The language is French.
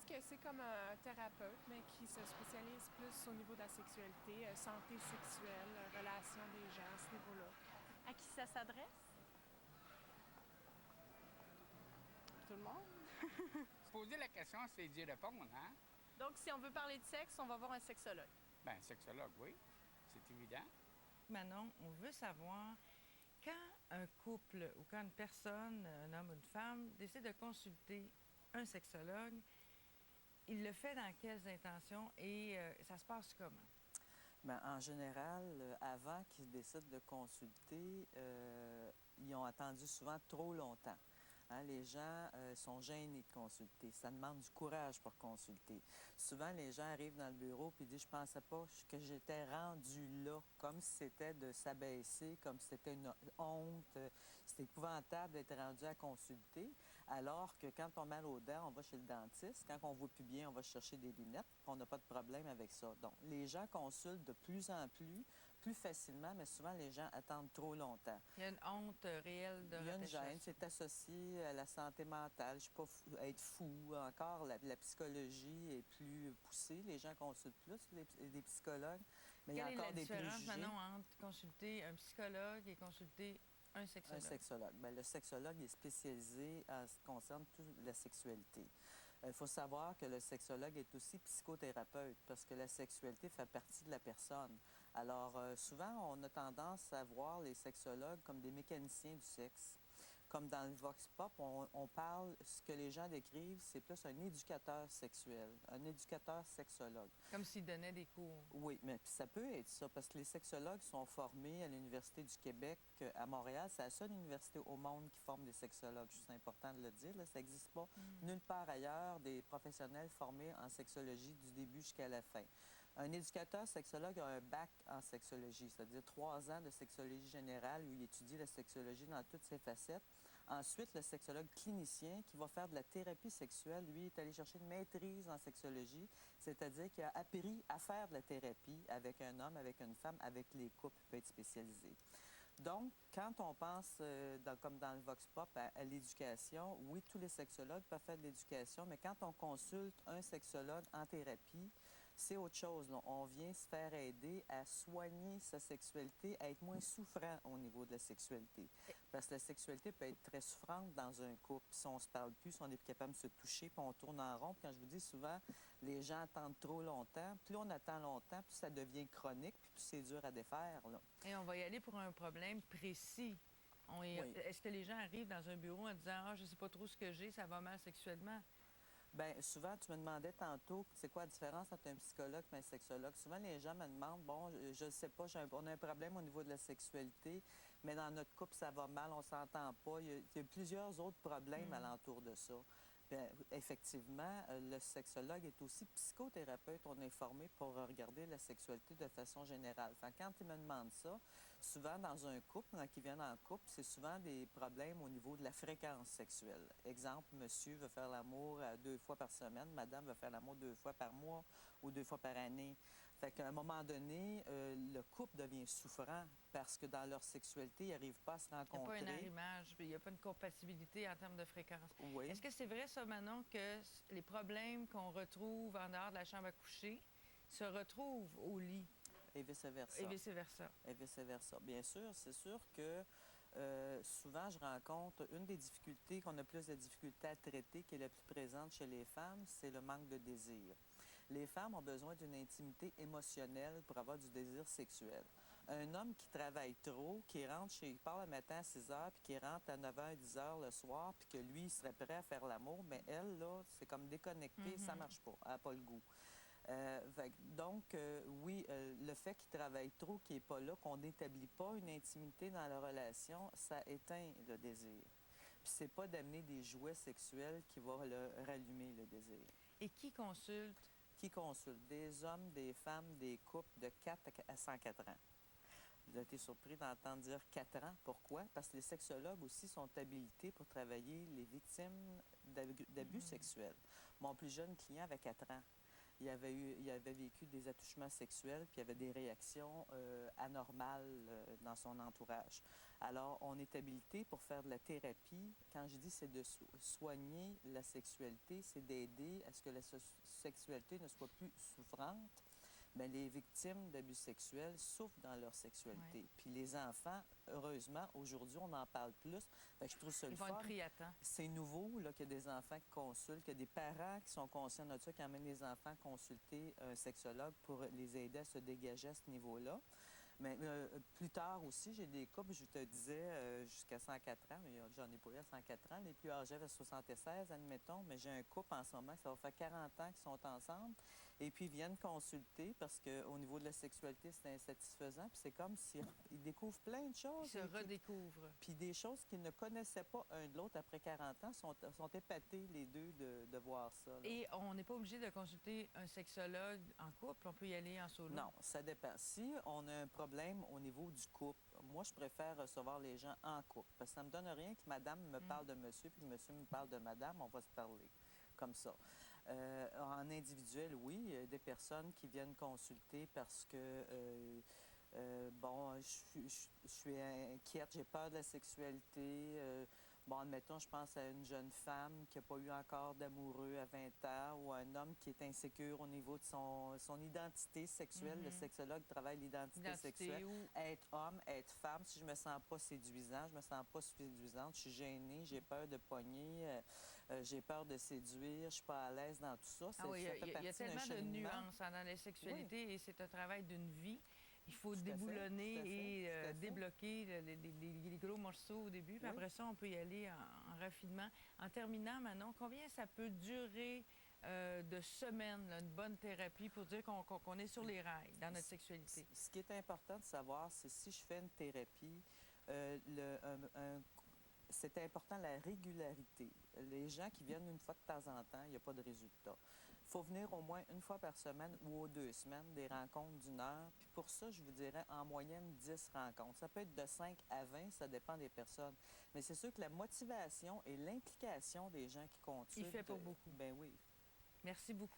que c'est comme un thérapeute, mais qui se spécialise plus au niveau de la sexualité, santé sexuelle, relations des gens à ce niveau-là. À qui ça s'adresse? Tout le monde. Se poser la question, c'est d'y répondre, hein? Donc, si on veut parler de sexe, on va voir un sexologue. Ben, sexologue, oui, c'est évident. Manon, on veut savoir quand un couple ou quand une personne, un homme ou une femme, décide de consulter un sexologue, il le fait dans quelles intentions et ça se passe comment? Bien, en général, avant qu'ils décident de consulter, ils ont attendu souvent trop longtemps. Hein, les gens sont gênés de consulter. Ça demande du courage pour consulter. Souvent, les gens arrivent dans le bureau et disent « Je pensais pas que j'étais rendu là », comme si c'était de s'abaisser, comme si c'était une honte. C'est épouvantable d'être rendu à consulter. Alors que quand on a mal aux dents, on va chez le dentiste. Quand on ne voit plus bien, on va chercher des lunettes. On n'a pas de problème avec ça. Donc, les gens consultent de plus en plus facilement, mais souvent, les gens attendent trop longtemps. Il y a une honte réelle de Il y a une repêchage. gêne, c'est associé à la santé mentale. Je suis pas fou, être fou. Encore, la psychologie est plus poussée. Les gens consultent plus des psychologues, mais il y a Quelle est encore la des différence, préjugés. Manon, entre consulter un psychologue et consulter un sexologue? Un sexologue. Bien, le sexologue est spécialisé en ce qui concerne toute la sexualité. Il faut savoir que le sexologue est aussi psychothérapeute parce que la sexualité fait partie de la personne. Alors, souvent, on a tendance à voir les sexologues comme des mécaniciens du sexe. Comme dans le Vox Pop, on parle, ce que les gens décrivent, c'est plus un éducateur sexuel, un éducateur sexologue. Comme s'il donnait des cours. Oui, mais puis ça peut être ça, parce que les sexologues sont formés à l'Université du Québec à Montréal. C'est la seule université au monde qui forme des sexologues. C'est important de le dire. Là. Ça n'existe pas nulle part ailleurs des professionnels formés en sexologie du début jusqu'à la fin. Un éducateur sexologue a un bac en sexologie, c'est-à-dire 3 ans de sexologie générale où il étudie la sexologie dans toutes ses facettes. Ensuite, le sexologue clinicien qui va faire de la thérapie sexuelle, lui, est allé chercher une maîtrise en sexologie, c'est-à-dire qu'il a appris à faire de la thérapie avec un homme, avec une femme, avec les couples, peut être spécialisé. Donc, quand on pense, comme dans le Vox Pop, à l'éducation, oui, tous les sexologues peuvent faire de l'éducation, mais quand on consulte un sexologue en thérapie, c'est autre chose. Là. On vient se faire aider à soigner sa sexualité, à être moins souffrant au niveau de la sexualité. Parce que la sexualité peut être très souffrante dans un couple. Si on se parle plus, si on n'est plus capable de se toucher, puis on tourne en rond. Puis quand je vous dis souvent, les gens attendent trop longtemps. Plus on attend longtemps, plus ça devient chronique, puis plus c'est dur à défaire. Là. Et on va y aller pour un problème précis. Oui. Est-ce que les gens arrivent dans un bureau en disant « Ah, je ne sais pas trop ce que j'ai, ça va mal sexuellement ». Bien, souvent, tu me demandais tantôt, c'est quoi la différence entre un psychologue et un sexologue? Souvent, les gens me demandent, bon, je ne sais pas, on a un problème au niveau de la sexualité, mais dans notre couple, ça va mal, on s'entend pas. Il y a plusieurs autres problèmes alentour de ça. Bien, effectivement, le sexologue est aussi psychothérapeute. On est formé pour regarder la sexualité de façon générale. Enfin, quand ils me demandent ça, souvent dans un couple, quand ils viennent en couple, c'est souvent des problèmes au niveau de la fréquence sexuelle. Exemple, monsieur veut faire l'amour 2 fois par semaine, madame veut faire l'amour 2 fois par mois ou 2 fois par année. Fait qu'à un moment donné, le couple devient souffrant parce que dans leur sexualité, ils n'arrivent pas à se Il n'y a pas rencontrer. un arrimage, puis il n'y a pas une compatibilité en termes de fréquence. Oui. Est-ce que c'est vrai, ça, Manon, que les problèmes qu'on retrouve en dehors de la chambre à coucher se retrouvent au lit Et vice-versa. et vice-versa? Et vice-versa. Bien sûr, c'est sûr que souvent, je rencontre une des difficultés qu'on a plus de difficultés à traiter, qui est la plus présente chez les femmes, c'est le manque de désir. Les femmes ont besoin d'une intimité émotionnelle pour avoir du désir sexuel. Un homme qui travaille trop, qui part le matin à 6 heures, puis qui rentre à 9 h, 10 h le soir, puis que lui, il serait prêt à faire l'amour, mais elle, là, c'est comme déconnecté, ça marche pas, elle n'a pas le goût. Donc, oui, le fait qu'il travaille trop, qu'il n'est pas là, qu'on n'établit pas une intimité dans la relation, ça éteint le désir. Puis c'est pas d'amener des jouets sexuels qui va le rallumer le désir. Et qui consulte? Qui consulte? Des hommes, des femmes, des couples de 4 à 104 ans. J'ai été surpris d'entendre dire 4 ans. Pourquoi? Parce que les sexologues aussi sont habilités pour travailler les victimes d'abus sexuels. Mon plus jeune client avait 4 ans. il avait vécu des attouchements sexuels, puis il y avait des réactions anormales dans son entourage. Alors, on est habilité pour faire de la thérapie. Quand je dis c'est de soigner la sexualité, c'est d'aider à ce que la sexualité ne soit plus souffrante. Bien, les victimes d'abus sexuels souffrent dans leur sexualité. Ouais. Puis les enfants, heureusement, aujourd'hui, on en parle plus. Fait que je trouve ça le Ils vont fun. être pris à temps. C'est nouveau là, qu'il y a des enfants qui consultent, qu'il y a des parents qui sont conscients de ça, qui amènent les enfants consulter un sexologue pour les aider à se dégager à ce niveau-là. Mais plus tard aussi, j'ai des couples, je te disais, jusqu'à 104 ans, mais j'en ai pas eu à 104 ans. Les plus âgés avaient 76, admettons, mais j'ai un couple en ce moment, ça va faire 40 ans qu'ils sont ensemble. Et puis, ils viennent consulter parce qu'au niveau de la sexualité, c'est insatisfaisant. Puis c'est comme s'ils découvrent plein de choses. Ils se redécouvrent. Puis des choses qu'ils ne connaissaient pas un de l'autre après 40 ans, sont épatés les deux de voir ça. Là. Et on n'est pas obligé de consulter un sexologue en couple, on peut y aller en solo. Non, ça dépend. Si on a un problème au niveau du couple, moi, je préfère recevoir les gens en couple. Parce que ça ne me donne rien que madame me parle de monsieur, puis que monsieur me parle de madame, on va se parler comme ça. En individuel, oui, il y a des personnes qui viennent consulter parce que, bon, je suis inquiète, j'ai peur de la sexualité. Bon, admettons, je pense à une jeune femme qui n'a pas eu encore d'amoureux à 20 ans ou un homme qui est insécure au niveau de son identité sexuelle. Le sexologue travaille l'identité sexuelle. Être homme, être femme. Si je me sens pas séduisant, je me sens pas séduisante, je suis gênée, j'ai peur de pogner, j'ai peur de séduire, je suis pas à l'aise dans tout ça. Ah oui, ça fait il y a partie d'un tellement de cheminement. nuances dans la sexualité et c'est un travail d'une vie. Il faut Tout à fait, déboulonner tout à fait, et tout à fait. débloquer les gros morceaux au début. Puis Oui. après ça, on peut y aller en raffinement. En terminant, Manon, combien ça peut durer de semaines, là, une bonne thérapie pour dire qu'on est sur les rails dans notre sexualité? Ce qui est important de savoir, c'est si je fais une thérapie, c'est important la régularité. Les gens qui viennent une fois de temps en temps, il n'y a pas de résultat. Il faut venir au moins une fois par semaine ou aux 2 semaines, des rencontres d'1 heure. Puis pour ça, je vous dirais en moyenne 10 rencontres. Ça peut être de 5 à 20, ça dépend des personnes. Mais c'est sûr que la motivation et l'implication des gens qui consultent... Il fait pour beaucoup. Ben oui. Merci beaucoup.